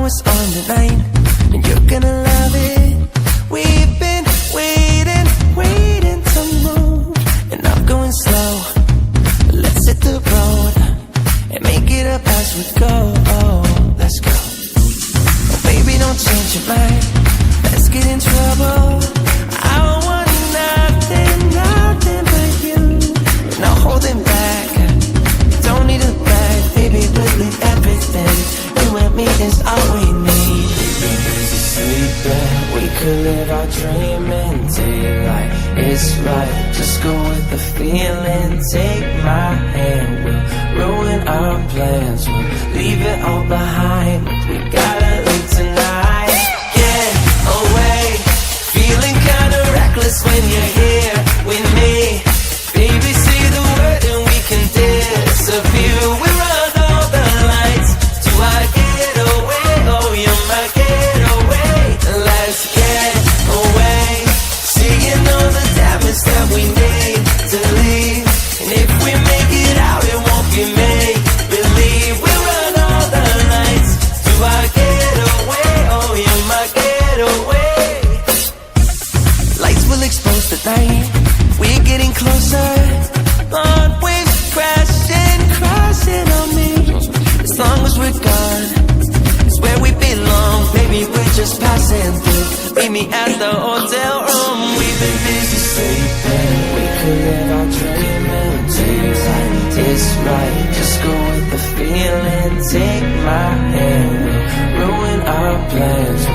what's on tonight, and you're gonna love it. We've been waiting to move, and I'm going slow. Let's hit the road and make it up as we go. Let's go. Oh, baby, don't change your mind. Let's get in trouble. I want nothing but you. No holding back. Don't need a bag, baby. We'll leave everything. You and me is all we need. We've been busy sleeping. We could live our dream in daylight. It's right. Just go with the feeling. Take my hand. We'll ruin our plans. We'll leave it all behind. We gotta leave tonight. Get away. Feeling kinda reckless when you're here with me. Baby, say the word and we can disappear. We run all the lights to our getaway. Oh, you're my getaway. Let's get away. Seeing all the damage that we need to leave. And if we make it out, it won't be made believe. We run all the lights to our getaway. Oh, you're my getaway. Lights will expose the night. We're getting closer. Thought waves crashing on me. As long as we're gone, it's where we belong. Maybe we're just passing through. Meet me at the hotel room. We've been busy sleeping. We could live our dream in daylight. It's right. Just go with the feeling. Take my hand. We'll ruin our plans.